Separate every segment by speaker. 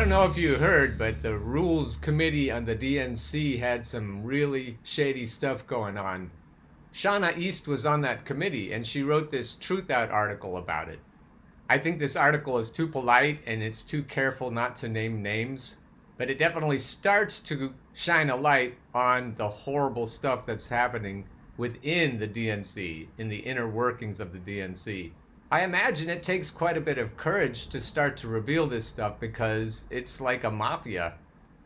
Speaker 1: don't know if you heard, but the Rules Committee on the DNC had some really shady stuff going on. Shauna East was on that committee, and she wrote this Truth Out article about it. I think this article is too polite and it's too careful not to name names, but it definitely starts to shine a light on the horrible stuff that's happening within the DNC, in the inner workings of the DNC. I imagine it takes quite a bit of courage to start to reveal this stuff because it's like a mafia.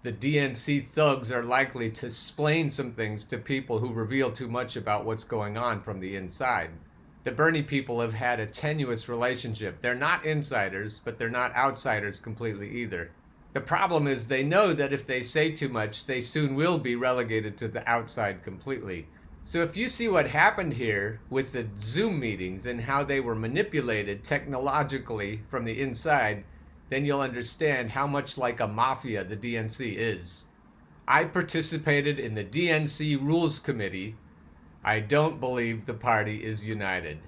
Speaker 1: The DNC thugs are likely to splain some things to people who reveal too much about what's going on from the inside. The Bernie people have had a tenuous relationship. They're not insiders, but they're not outsiders completely either. The problem is they know that if they say too much, they soon will be relegated to the outside completely. So if you see what happened here with the Zoom meetings and how they were manipulated technologically from the inside, then you'll understand how much like a mafia the DNC is. I participated in the DNC Rules Committee. I don't believe the party is united.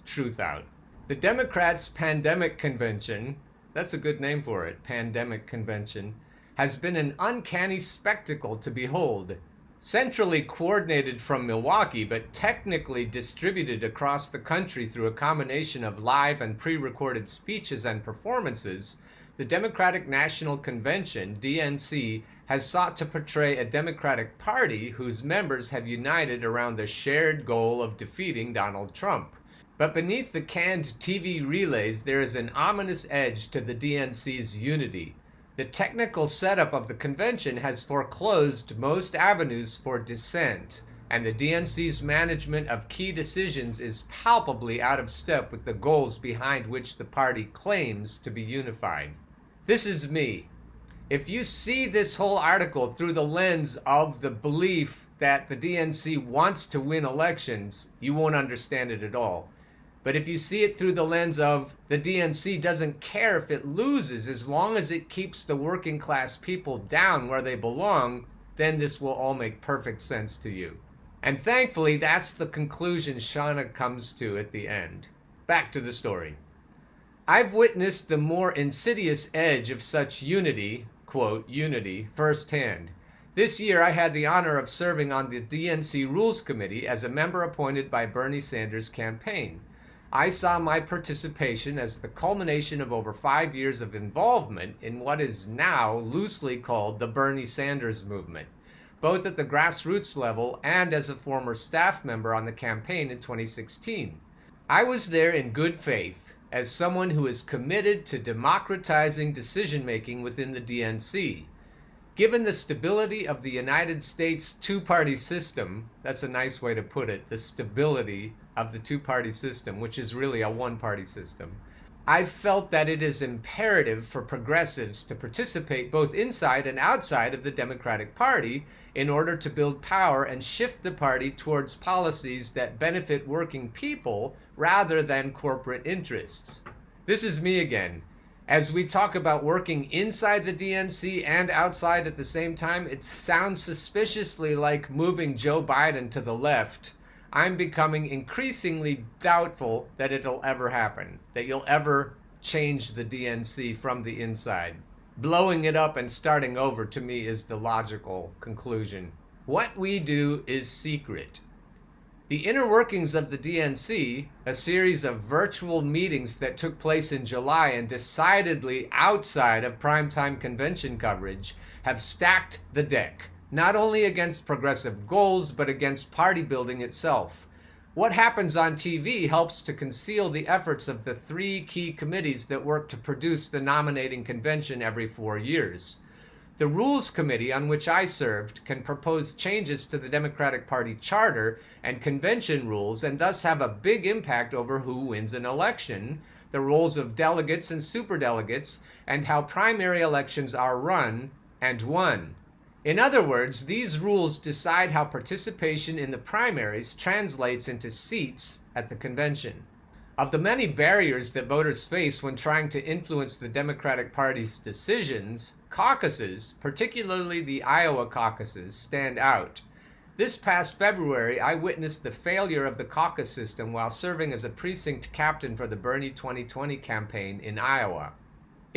Speaker 1: Truth out. The Democrats' Pandemic Convention, that's a good name for it, Pandemic Convention, has been an uncanny spectacle to behold. Centrally coordinated from Milwaukee, but technically distributed across the country through a combination of live and pre-recorded speeches and performances, the Democratic National Convention, DNC, has sought to portray a Democratic Party whose members have united around the shared goal of defeating Donald Trump. But beneath the canned TV relays, there is an ominous edge to the DNC's unity. The technical setup of the convention has foreclosed most avenues for dissent, and the DNC's management of key decisions is palpably out of step with the goals behind which the party claims to be unified. This is me. If you see this whole article through the lens of the belief that the DNC wants to win elections, you won't understand it at all. But if you see it through the lens of the DNC doesn't care if it loses as long as it keeps the working class people down where they belong, then this will all make perfect sense to you. And thankfully, that's the conclusion Shauna comes to at the end. Back to the story. I've witnessed the more insidious edge of such unity, quote, unity, firsthand. This year, I had the honor of serving on the DNC Rules Committee as a member appointed by Bernie Sanders' campaign. I saw my participation as the culmination of over 5 years of involvement in what is now loosely called the Bernie Sanders movement, both at the grassroots level and as a former staff member on the campaign in 2016. I was there in good faith as someone who is committed to democratizing decision-making within the DNC. Given the stability of the United States two-party system, that's a nice way to put it, the stability of the two-party system, which is really a one-party system, I've felt that it is imperative for progressives to participate both inside and outside of the Democratic Party in order to build power and shift the party towards policies that benefit working people rather than corporate interests. This is me again. As we talk about working inside the DNC and outside at the same time, it sounds suspiciously like moving Joe Biden to the left. I'm becoming increasingly doubtful that it'll ever happen, that you'll ever change the DNC from the inside. Blowing it up and starting over, to me, is the logical conclusion. What we do is secret. The inner workings of the DNC, a series of virtual meetings that took place in July and decidedly outside of primetime convention coverage, have stacked the deck, not only against progressive goals, but against party building itself. What happens on TV helps to conceal the efforts of the 3 key committees that work to produce the nominating convention every 4 years. The Rules Committee, on which I served, can propose changes to the Democratic Party charter and convention rules and thus have a big impact over who wins an election, the roles of delegates and superdelegates, and how primary elections are run and won. In other words, these rules decide how participation in the primaries translates into seats at the convention. Of the many barriers that voters face when trying to influence the Democratic Party's decisions, caucuses, particularly the Iowa caucuses, stand out. This past February, I witnessed the failure of the caucus system while serving as a precinct captain for the Bernie 2020 campaign in Iowa.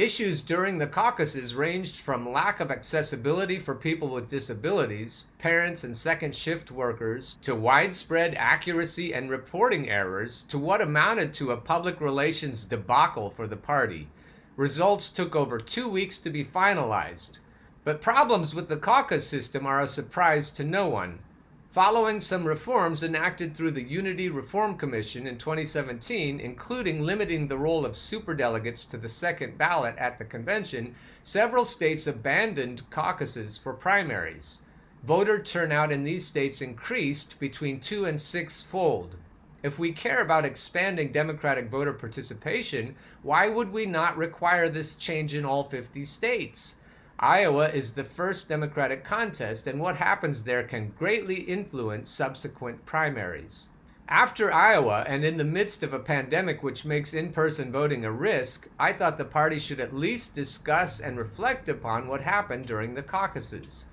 Speaker 1: Issues during the caucuses ranged from lack of accessibility for people with disabilities, parents and second shift workers, to widespread accuracy and reporting errors, to what amounted to a public relations debacle for the party. Results took over 2 weeks to be finalized. But problems with the caucus system are a surprise to no one. Following some reforms enacted through the Unity Reform Commission in 2017, including limiting the role of superdelegates to the second ballot at the convention, several states abandoned caucuses for primaries. Voter turnout in these states increased between 2 and 6-fold. If we care about expanding Democratic voter participation, why would we not require this change in all 50 states? Iowa is the first Democratic contest, and what happens there can greatly influence subsequent primaries. After Iowa, and in the midst of a pandemic which makes in-person voting a risk, I thought the party should at least discuss and reflect upon what happened during the caucuses.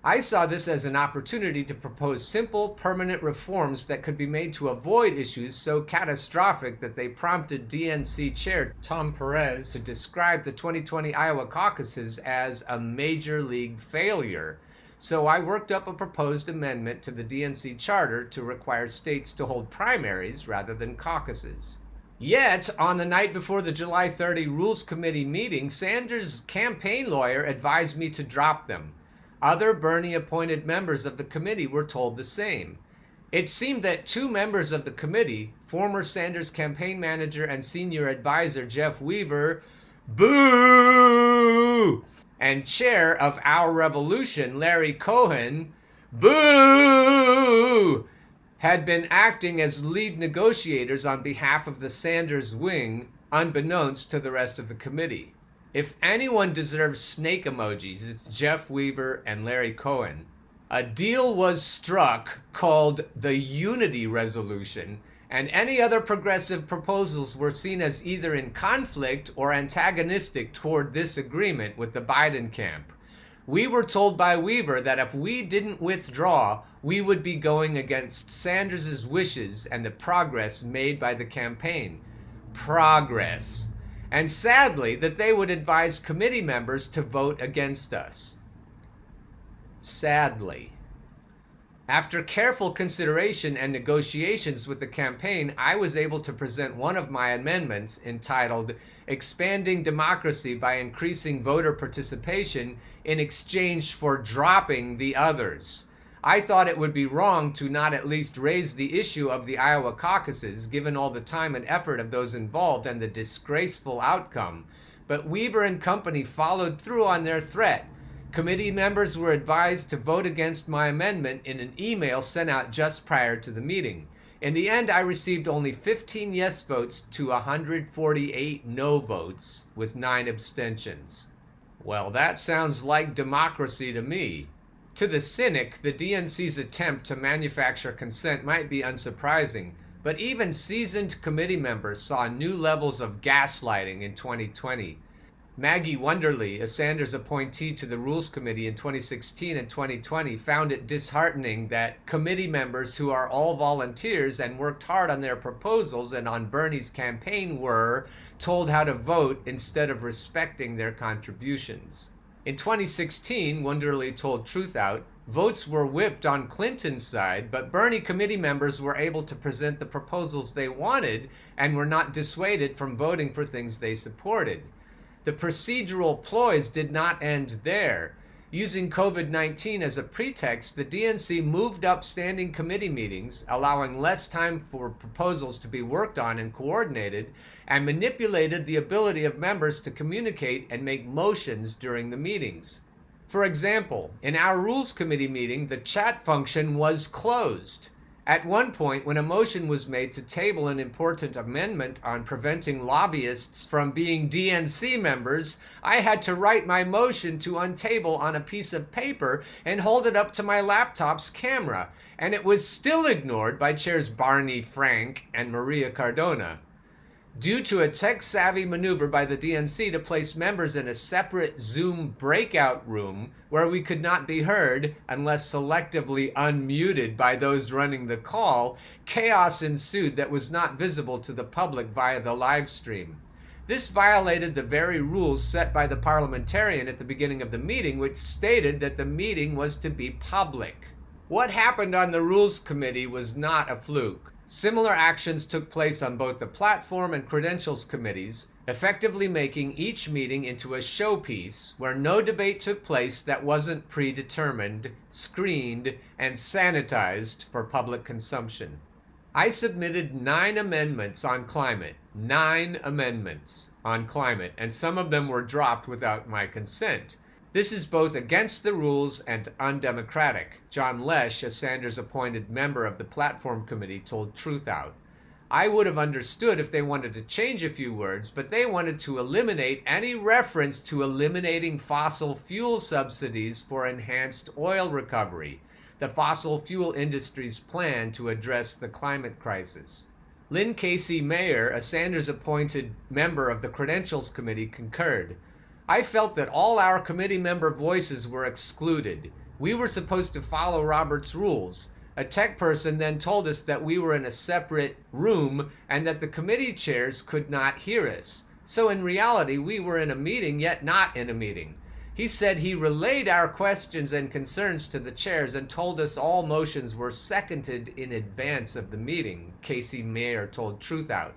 Speaker 1: I saw this as an opportunity to propose simple, permanent reforms that could be made to avoid issues so catastrophic that they prompted DNC Chair Tom Perez to describe the 2020 Iowa caucuses as a major league failure. So I worked up a proposed amendment to the DNC charter to require states to hold primaries rather than caucuses. Yet, on the night before the July 30 Rules Committee meeting, Sanders' campaign lawyer advised me to drop them. Other Bernie-appointed members of the committee were told the same. It seemed that 2 members of the committee, former Sanders campaign manager and senior advisor Jeff Weaver, boo, and chair of Our Revolution, Larry Cohen, boo, had been acting as lead negotiators on behalf of the Sanders wing, unbeknownst to the rest of the committee. If anyone deserves snake emojis, it's Jeff Weaver and Larry Cohen. A deal was struck called the Unity Resolution, and any other progressive proposals were seen as either in conflict or antagonistic toward this agreement with the Biden camp. We were told by Weaver that if we didn't withdraw, we would be going against Sanders' wishes and the progress made by the campaign. Progress. And sadly, that they would advise committee members to vote against us. Sadly. After careful consideration and negotiations with the campaign, I was able to present one of my amendments entitled Expanding Democracy by Increasing Voter Participation in Exchange for Dropping the Others. I thought it would be wrong to not at least raise the issue of the Iowa caucuses, given all the time and effort of those involved and the disgraceful outcome. But Weaver and company followed through on their threat. Committee members were advised to vote against my amendment in an email sent out just prior to the meeting. In the end, I received only 15 yes votes to 148 no votes, with 9 abstentions. Well, that sounds like democracy to me. To the cynic, the DNC's attempt to manufacture consent might be unsurprising, but even seasoned committee members saw new levels of gaslighting in 2020. Maggie Wonderly, a Sanders appointee to the Rules Committee in 2016 and 2020, found it disheartening that committee members who are all volunteers and worked hard on their proposals and on Bernie's campaign were told how to vote instead of respecting their contributions. In 2016, Wonderly told Truth Out, votes were whipped on Clinton's side, but Bernie committee members were able to present the proposals they wanted and were not dissuaded from voting for things they supported. The procedural ploys did not end there. Using COVID-19 as a pretext, the DNC moved up standing committee meetings, allowing less time for proposals to be worked on and coordinated, and manipulated the ability of members to communicate and make motions during the meetings. For example, in our Rules Committee meeting, the chat function was closed. At one point, when a motion was made to table an important amendment on preventing lobbyists from being DNC members, I had to write my motion to untable on a piece of paper and hold it up to my laptop's camera, and it was still ignored by chairs Barney Frank and Maria Cardona. Due to a tech-savvy maneuver by the DNC to place members in a separate Zoom breakout room where we could not be heard unless selectively unmuted by those running the call, chaos ensued that was not visible to the public via the live stream. This violated the very rules set by the parliamentarian at the beginning of the meeting, which stated that the meeting was to be public. What happened on the Rules Committee was not a fluke. Similar actions took place on both the Platform and Credentials Committees, effectively making each meeting into a showpiece where no debate took place that wasn't predetermined, screened, and sanitized for public consumption. I submitted 9 amendments on climate. 9 amendments on climate, and some of them were dropped without my consent. This is both against the rules and undemocratic. John Lesh, a Sanders-appointed member of the Platform Committee, told Truth Out. I would have understood if they wanted to change a few words, but they wanted to eliminate any reference to eliminating fossil fuel subsidies for enhanced oil recovery, the fossil fuel industry's plan to address the climate crisis. Lynn Casey Mayer, a Sanders-appointed member of the Credentials Committee, concurred. I felt that all our committee member voices were excluded. We were supposed to follow Robert's rules. A tech person then told us that we were in a separate room and that the committee chairs could not hear us. So in reality, we were in a meeting, yet not in a meeting. He said he relayed our questions and concerns to the chairs and told us all motions were seconded in advance of the meeting, Casey Mayer told Truth Out.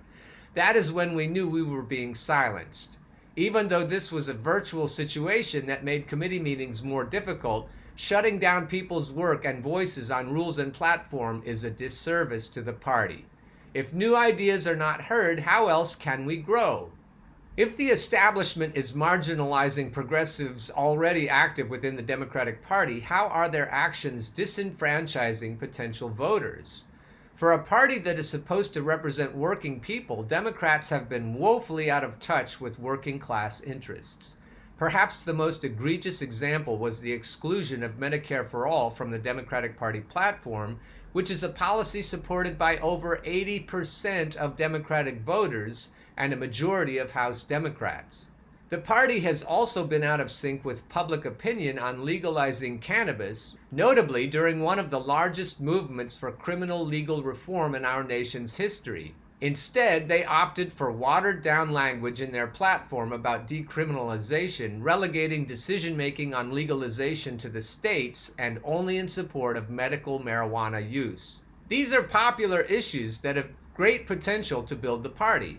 Speaker 1: That is when we knew we were being silenced. Even though this was a virtual situation that made committee meetings more difficult, shutting down people's work and voices on rules and platform is a disservice to the party. If new ideas are not heard, how else can we grow? If the establishment is marginalizing progressives already active within the Democratic Party, how are their actions disenfranchising potential voters? For a party that is supposed to represent working people, Democrats have been woefully out of touch with working class interests. Perhaps the most egregious example was the exclusion of Medicare for All from the Democratic Party platform, which is a policy supported by over 80% of Democratic voters and a majority of House Democrats. The party has also been out of sync with public opinion on legalizing cannabis, notably during one of the largest movements for criminal legal reform in our nation's history. Instead, they opted for watered-down language in their platform about decriminalization, relegating decision-making on legalization to the states and only in support of medical marijuana use. These are popular issues that have great potential to build the party.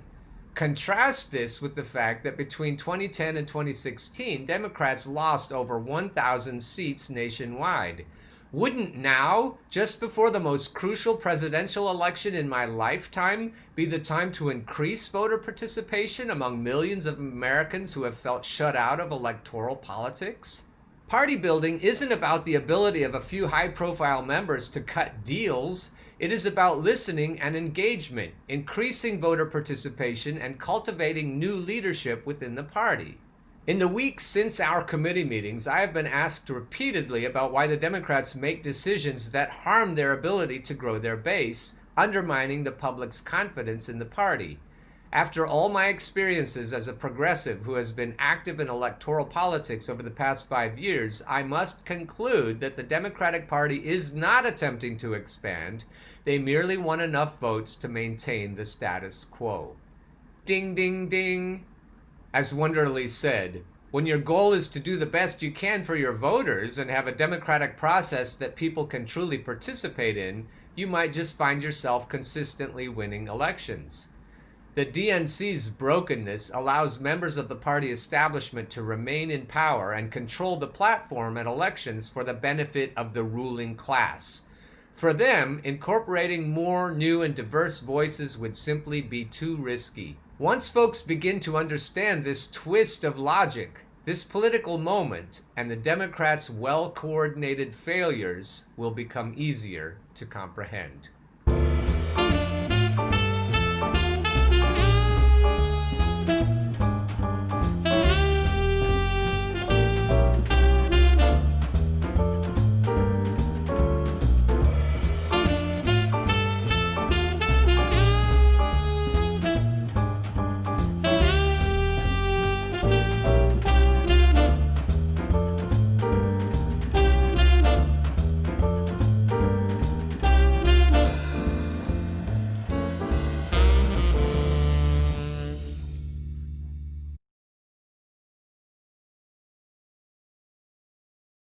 Speaker 1: Contrast this with the fact that between 2010 and 2016, Democrats lost over 1,000 seats nationwide. Wouldn't now, just before the most crucial presidential election in my lifetime, be the time to increase voter participation among millions of Americans who have felt shut out of electoral politics? Party building isn't about the ability of a few high-profile members to cut deals. It is about listening and engagement, increasing voter participation, and cultivating new leadership within the party. In the weeks since our committee meetings, I have been asked repeatedly about why the Democrats make decisions that harm their ability to grow their base, undermining the public's confidence in the party. After all my experiences as a progressive who has been active in electoral politics over the past 5 years, I must conclude that the Democratic Party is not attempting to expand. They merely want enough votes to maintain the status quo. Ding, ding, ding. As Wunderlich said, when your goal is to do the best you can for your voters and have a democratic process that people can truly participate in, you might just find yourself consistently winning elections. The DNC's brokenness allows members of the party establishment to remain in power and control the platform at elections for the benefit of the ruling class. For them, incorporating more new and diverse voices would simply be too risky. Once folks begin to understand this twist of logic, this political moment, and the Democrats' well-coordinated failures will become easier to comprehend.